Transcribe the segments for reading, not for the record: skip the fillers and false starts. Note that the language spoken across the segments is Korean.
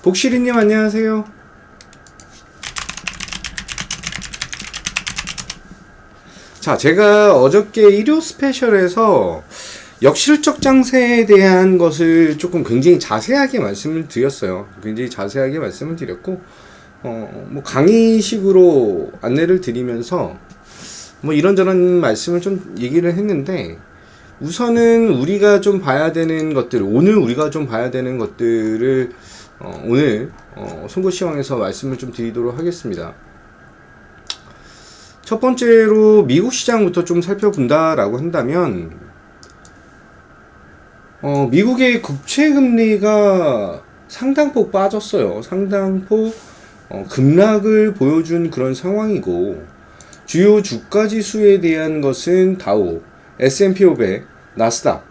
복실이님 안녕하세요. 자, 제가 어저께 일요 스페셜에서 역실적 장세에 대한 것을 조금 굉장히 자세하게 말씀을 드렸어요. 굉장히 자세하게 말씀을 드렸고, 뭐 강의식으로 안내를 드리면서 뭐 이런저런 말씀을 좀 얘기를 했는데, 우선은 우리가 좀 봐야 되는 것들, 오늘 우리가 좀 봐야 되는 것들을 오늘 송곳시황에서 말씀을 좀 드리도록 하겠습니다. 첫 번째로 미국 시장부터 좀 살펴본다라고 한다면, 미국의 국채 금리가 상당폭 빠졌어요. 상당폭 급락을 보여준 그런 상황이고, 주요 주가 지수에 대한 것은 다우, S&P 500, 나스닥,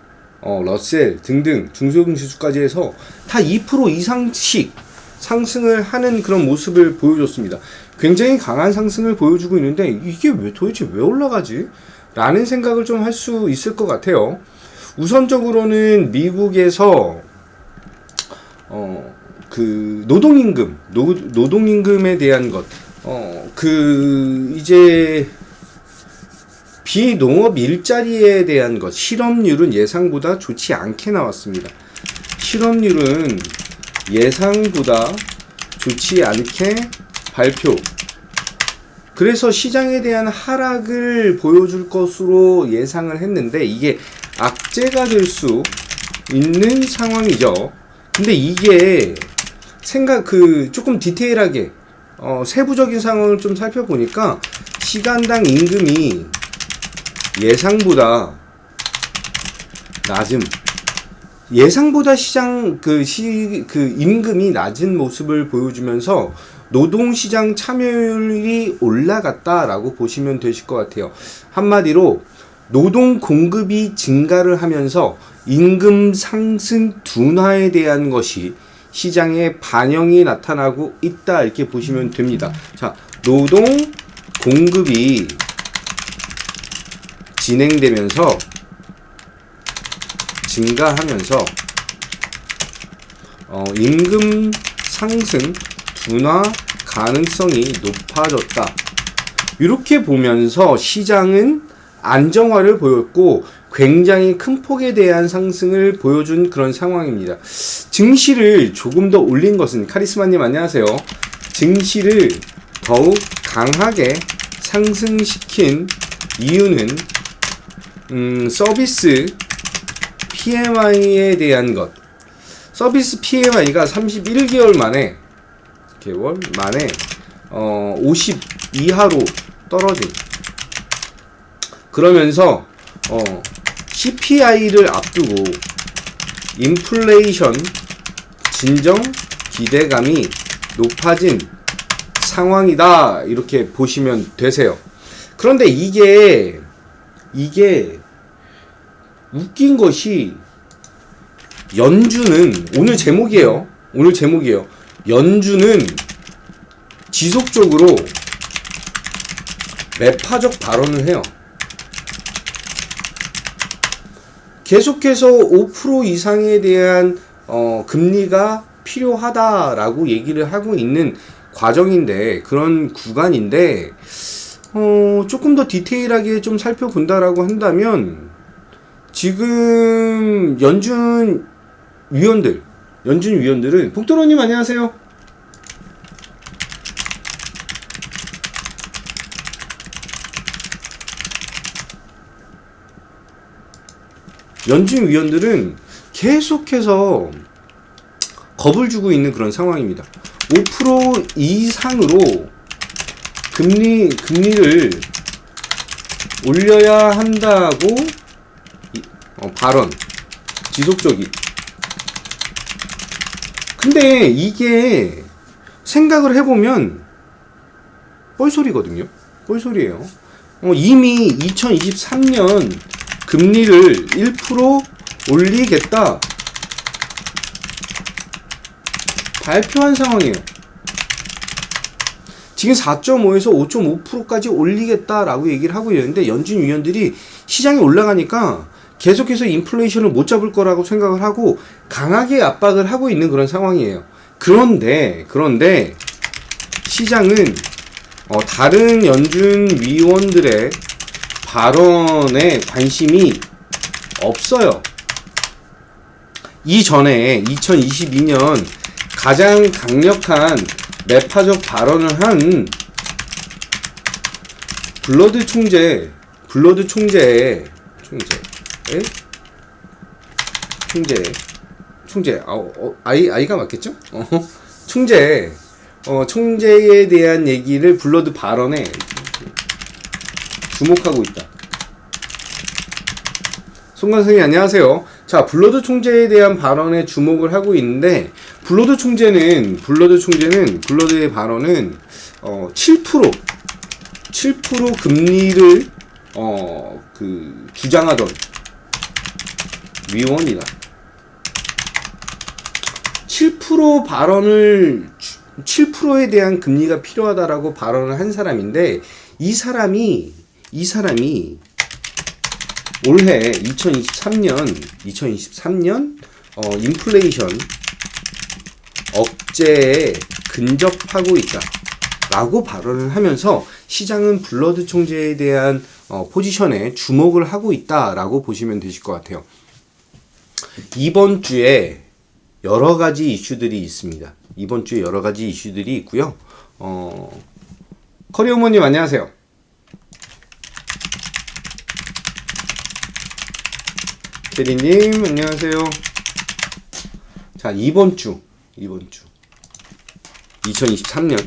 러셀 등등 중소금지수까지 해서 다 2% 이상씩 상승을 하는 그런 모습을 보여줬습니다. 굉장히 강한 상승을 보여주고 있는데 이게 도대체 왜 올라가지? 라는 생각을 좀 할 수 있을 것 같아요. 우선적으로는 미국에서 그 노동임금에 대한 것, 이제 비농업 일자리에 대한 것, 실업률은 예상보다 좋지 않게 나왔습니다. 실업률은 예상보다 좋지 않게 발표. 그래서 시장에 대한 하락을 보여줄 것으로 예상을 했는데 이게 악재가 될 수 있는 상황이죠. 근데 이게 조금 디테일하게 세부적인 상황을 좀 살펴보니까 시간당 임금이 예상보다 낮음, 예상보다 임금이 낮은 모습을 보여주면서 노동시장 참여율이 올라갔다라고 보시면 되실 것 같아요. 한마디로 노동 공급이 증가를 하면서 임금 상승 둔화에 대한 것이 시장에 반영이 나타나고 있다, 이렇게 보시면 됩니다. 자, 노동 공급이 진행되면서 증가하면서 임금 상승 둔화 가능성이 높아졌다. 이렇게 보면서 시장은 안정화를 보였고 굉장히 큰 폭에 대한 상승을 보여준 그런 상황입니다. 증시를 조금 더 올린 것은, 카리스마님 안녕하세요. 증시를 더욱 강하게 상승시킨 이유는 서비스 PMI에 대한 것. 서비스 PMI가 31개월 만에 50 이하로 떨어진, 그러면서 CPI를 앞두고 인플레이션 진정 기대감이 높아진 상황이다, 이렇게 보시면 되세요. 그런데 이게 웃긴 것이, 연준은 오늘 제목이에요. 연준은 지속적으로 매파적 발언을 해요. 계속해서 5% 이상에 대한 금리가 필요하다라고 얘기를 하고 있는 과정인데, 그런 구간인데, 조금 더 디테일하게 좀 살펴본다라고 한다면, 지금 연준 위원들은, 복도로님 안녕하세요. 연준 위원들은 계속해서 겁을 주고 있는 그런 상황입니다. 5% 이상으로 금리를 올려야 한다고 발언, 지속적인. 근데 이게 생각을 해보면 뻘소리거든요. 뻘소리예요. 이미 2023년 금리를 1% 올리겠다 발표한 상황이에요. 지금 4.5에서 5.5%까지 올리겠다라고 얘기를 하고 있는데, 연준 위원들이 시장이 올라가니까 계속해서 인플레이션을 못 잡을 거라고 생각을 하고 강하게 압박을 하고 있는 그런 상황이에요. 그런데 시장은 다른 연준 위원들의 발언에 관심이 없어요. 이전에 2022년 가장 강력한 매파적 발언을 한 블러드 총재의 아이가 맞겠죠? 총재에 대한 얘기를 블러드 발언에 주목하고 있다. 송관성님 안녕하세요. 자, 블러드 총재에 대한 발언에 주목을 하고 있는데 블러드의 발언은 7% 금리를 주장하던 위원이다. 7% 발언을 7%에 대한 금리가 필요하다라고 발언을 한 사람인데 이 사람이 올해 2023년 인플레이션 억제에 근접하고 있다 라고 발언을 하면서 시장은 블러드 총재에 대한 포지션에 주목을 하고 있다 라고 보시면 되실 것 같아요. 이번 주에 여러 가지 이슈들이 있습니다. 있고요. 커리어모님 안녕하세요. 캐리님 안녕하세요. 자, 이번 주 2023년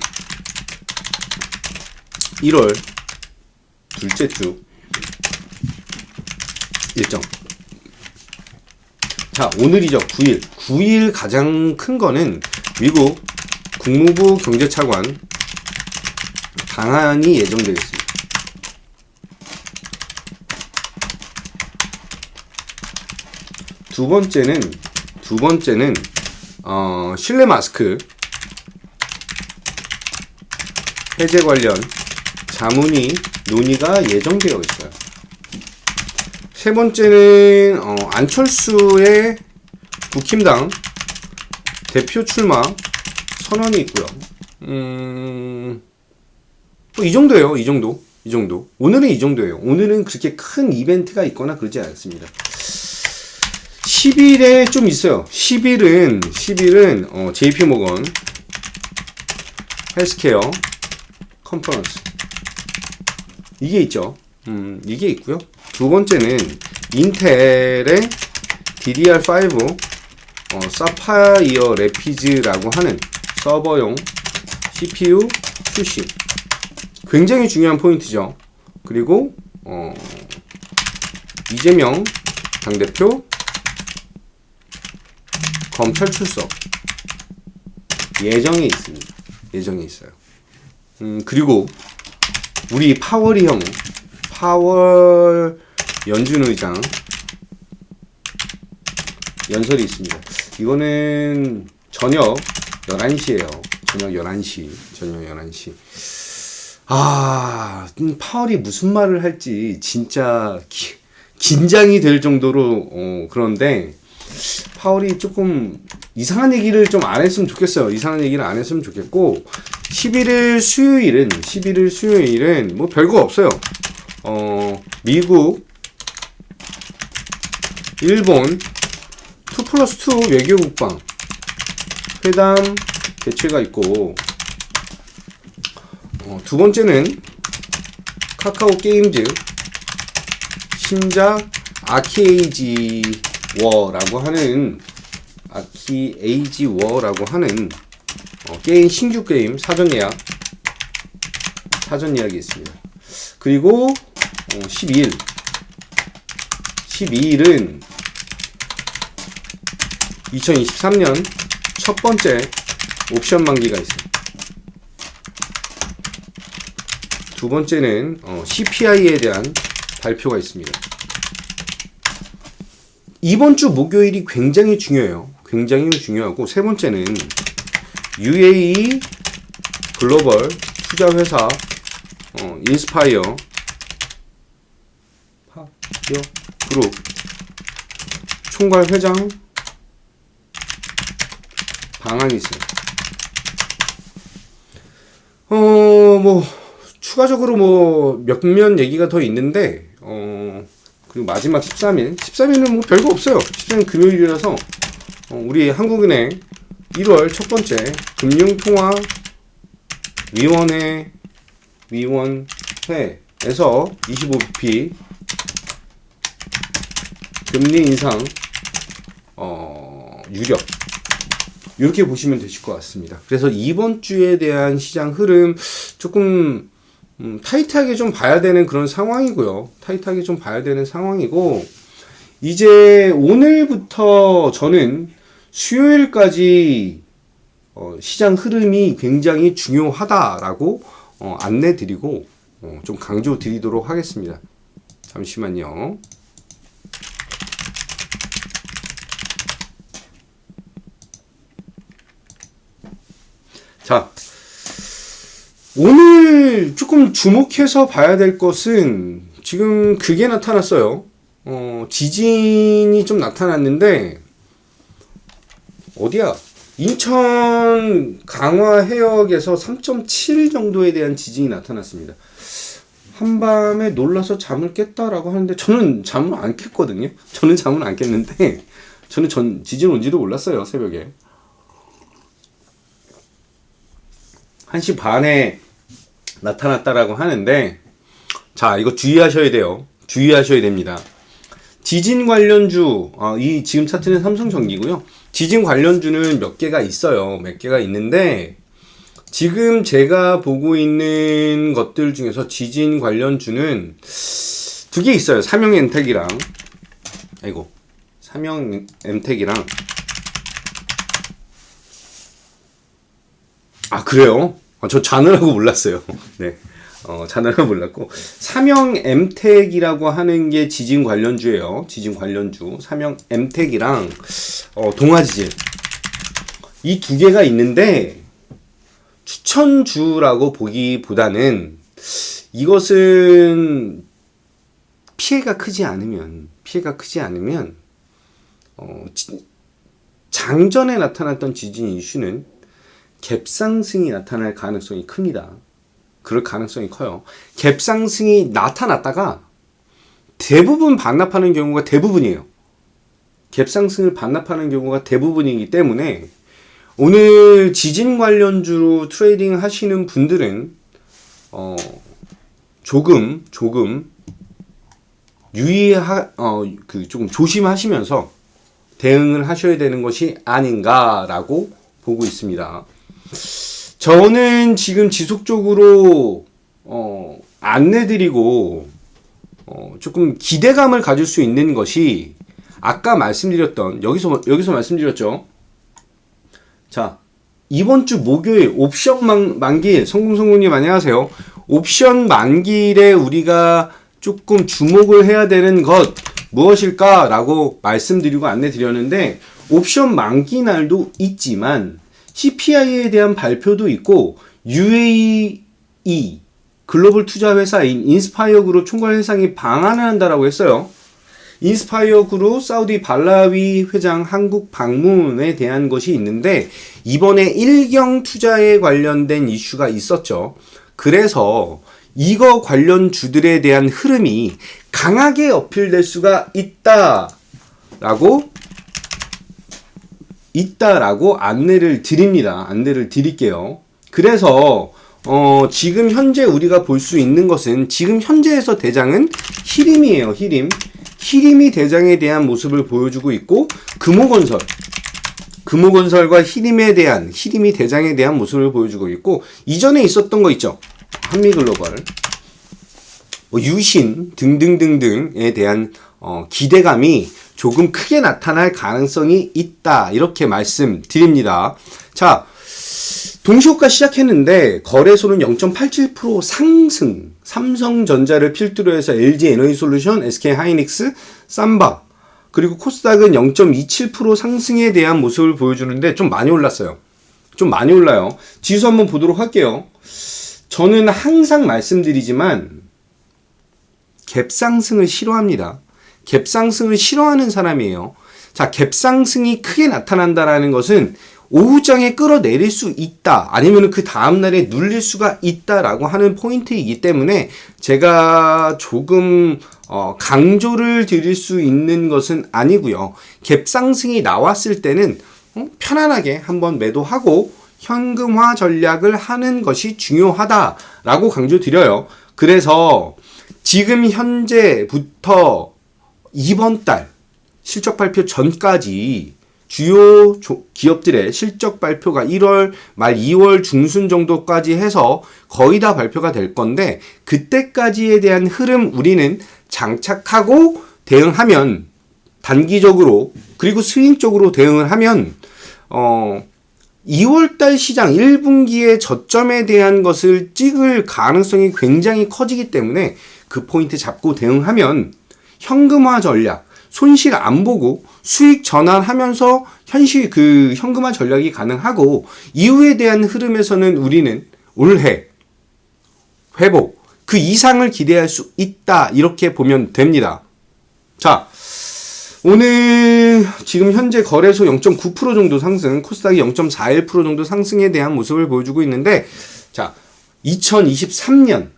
1월 둘째 주 일정. 자, 오늘이죠. 9일 가장 큰 거는 미국 국무부 경제차관 방한이 예정되겠습니다. 두 번째는 실내 마스크 해제 관련 자문이 논의가 예정되어 있어요. 세 번째는 안철수의 국힘당 대표 출마 선언이 있고요. 이 정도예요. 이 정도. 오늘은 이 정도예요. 오늘은 그렇게 큰 이벤트가 있거나 그러지 않습니다. 10일에 좀 있어요. 10일은 JP모건 헬스케어 컨퍼런스 이게 있죠. 이게 있고요. 두 번째는 인텔의 DDR5 사파이어 레피즈라고 하는 서버용 CPU 출시. 굉장히 중요한 포인트죠. 그리고 이재명 당대표 검찰 출석 예정에 있어요. 그리고 우리 파월 연준 의장 연설이 있습니다. 이거는 저녁 11시에요. 저녁 11시. 파월이 무슨 말을 할지 진짜 긴장이 될 정도로 그런데 파월이 조금 이상한 얘기를 좀 안 했으면 좋겠어요. 11일 수요일은 뭐 별거 없어요. 미국, 일본 2+2 외교국방 회담 개최가 있고, 두 번째는 카카오 게임즈 신작 아키에이지 워라고 하는 신규 게임 사전 예약이 있습니다. 그리고 12일은 2023년 첫 번째 옵션 만기가 있습니다. 두 번째는 CPI에 대한 발표가 있습니다. 이번 주 목요일이 굉장히 중요하고, 세 번째는 UAE 글로벌 투자회사 인스파이어 그룹 총괄 회장 방한이 있습니다. 뭐 추가적으로 뭐 몇몇 얘기가 더 있는데 그리고 마지막 13일은 뭐 별거 없어요. 13일 금요일이라서 우리 한국은행 1월 첫 번째 금융통화위원회에서 25bp 금리 인상 유력 이렇게 보시면 되실 것 같습니다. 그래서 이번 주에 대한 시장 흐름 조금 타이트하게 좀 봐야 되는 그런 상황이고요. 타이트하게 좀 봐야 되는 상황이고, 이제 오늘부터 저는 수요일까지 시장 흐름이 굉장히 중요하다라고 안내 드리고 좀 강조 드리도록 하겠습니다. 잠시만요. 자, 오늘 조금 주목해서 봐야 될 것은 지금 그게 나타났어요. 지진이 좀 나타났는데 어디야? 인천 강화 해역에서 3.7 정도에 대한 지진이 나타났습니다. 한밤에 놀라서 잠을 깼다라고 하는데 저는 잠을 안 깼거든요. 저는 잠을 안 깼는데 저는 지진 온지도 몰랐어요. 새벽에 1시 반에 나타났다라고 하는데, 자, 이거 주의하셔야 돼요. 주의하셔야 됩니다. 지진 관련주, 이 지금 차트는 삼성전기고요. 지진 관련주는 몇 개가 있어요. 몇 개가 있는데, 지금 제가 보고 있는 것들 중에서 지진 관련주는 두 개 있어요. 삼형엠텍이랑, 삼형엠텍이랑, 그래요? 저 자느라고 몰랐어요. 네. 자느라고 몰랐고. 삼형엠텍이라고 하는 게 지진 관련주예요. 지진 관련주. 삼형엠텍이랑, 동아지진. 이 두 개가 있는데, 추천주라고 보기보다는, 이것은 피해가 크지 않으면, 장전에 나타났던 지진 이슈는 갭상승이 나타날 가능성이 큽니다. 그럴 가능성이 커요. 갭상승이 나타났다가 대부분 반납하는 경우가 대부분이에요. 갭상승을 반납하는 경우가 대부분이기 때문에 오늘 지진 관련주로 트레이딩 하시는 분들은 조금 조금 조심하시면서 대응을 하셔야 되는 것이 아닌가라고 보고 있습니다. 저는 지금 지속적으로 안내드리고 조금 기대감을 가질 수 있는 것이 아까 말씀드렸던 여기서 말씀드렸죠. 자, 이번 주 목요일 옵션 만기일, 성공성공님 안녕하세요. 옵션 만기일에 우리가 조금 주목을 해야 되는 것 무엇일까라고 말씀드리고 안내드렸는데, 옵션 만기 날도 있지만 CPI에 대한 발표도 있고 UAE 글로벌 투자 회사인 인스파이어 그룹 총괄 회장이 방한을 한다라고 했어요. 인스파이어 그룹 사우디 발라위 회장 한국 방문에 대한 것이 있는데, 이번에 일경 투자에 관련된 이슈가 있었죠. 그래서 이거 관련 주들에 대한 흐름이 강하게 어필될 수가 있다라고 안내를 드립니다. 안내를 드릴게요. 그래서 지금 현재 우리가 볼 수 있는 것은, 지금 현재에서 대장은 히림이에요. 히림이 대장에 대한 모습을 보여주고 있고, 금호건설과 히림이 대장에 대한 모습을 보여주고 있고, 이전에 있었던 거 있죠. 한미글로벌, 유신 등등등등에 대한 기대감이 조금 크게 나타날 가능성이 있다, 이렇게 말씀드립니다. 자, 동시효과 시작했는데 거래소는 0.87% 상승, 삼성전자를 필두로 해서 LG에너지솔루션, SK하이닉스, 삼바, 그리고 코스닥은 0.27% 상승에 대한 모습을 보여주는데 좀 많이 올랐어요. 좀 많이 올라요. 지수 한번 보도록 할게요. 저는 항상 말씀드리지만 갭상승을 싫어합니다. 갭상승을 싫어하는 사람이에요. 자, 갭상승이 크게 나타난다라는 것은 오후장에 끌어내릴 수 있다. 아니면 그 다음날에 눌릴 수가 있다라고 하는 포인트이기 때문에 제가 조금 강조를 드릴 수 있는 것은 아니고요. 갭 상승이 나왔을 때는 편안하게 한번 매도하고 현금화 전략을 하는 것이 중요하다라고 강조드려요. 그래서 지금 현재부터 이번 달 실적 발표 전까지 주요 기업들의 실적 발표가 1월 말 2월 중순 정도까지 해서 거의 다 발표가 될 건데, 그때까지에 대한 흐름 우리는 장착하고 대응하면, 단기적으로 그리고 스윙적으로 대응을 하면 2월달 시장 1분기의 저점에 대한 것을 찍을 가능성이 굉장히 커지기 때문에 그 포인트 잡고 대응하면 현금화 전략, 손실 안 보고 수익 전환하면서 현금화 전략이 가능하고, 이후에 대한 흐름에서는 우리는 올해 회복, 그 이상을 기대할 수 있다, 이렇게 보면 됩니다. 자, 오늘 지금 현재 거래소 0.9% 정도 상승, 코스닥이 0.41% 정도 상승에 대한 모습을 보여주고 있는데, 자, 2023년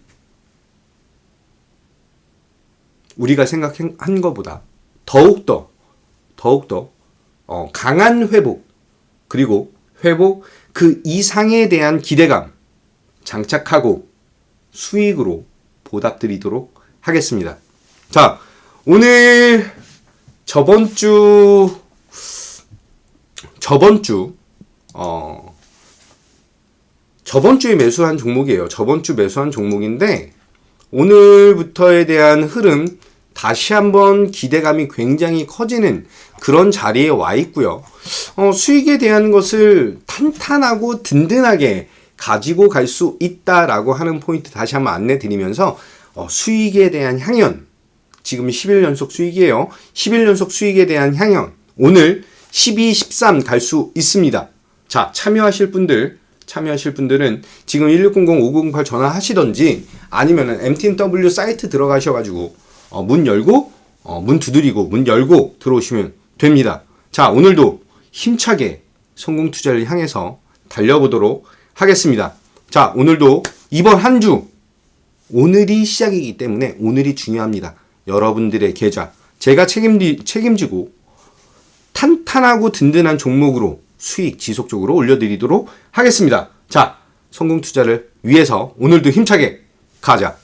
우리가 생각한 것보다 더욱더 강한 회복, 그리고 회복 그 이상에 대한 기대감 장착하고 수익으로 보답드리도록 하겠습니다. 자, 오늘 저번 주에 매수한 종목이에요. 저번 주 매수한 종목인데, 오늘부터에 대한 흐름 다시 한번 기대감이 굉장히 커지는 그런 자리에 와 있고요. 수익에 대한 것을 탄탄하고 든든하게 가지고 갈 수 있다라고 하는 포인트 다시 한번 안내 드리면서, 수익에 대한 향연, 지금 10일 연속 수익이에요. 10일 연속 수익에 대한 향연, 오늘 12, 13 갈 수 있습니다. 자, 참여하실 분들은 지금 1600-5908 전화하시던지, 아니면은 MTNW 사이트 들어가셔가지고 문 열고 문 두드리고 문 열고 들어오시면 됩니다. 자, 오늘도 힘차게 성공 투자를 향해서 달려보도록 하겠습니다. 자, 오늘도 이번 한 주, 오늘이 시작이기 때문에 오늘이 중요합니다. 여러분들의 계좌 제가 책임지고 탄탄하고 든든한 종목으로 수익 지속적으로 올려드리도록 하겠습니다. 자, 성공 투자를 위해서 오늘도 힘차게 가자.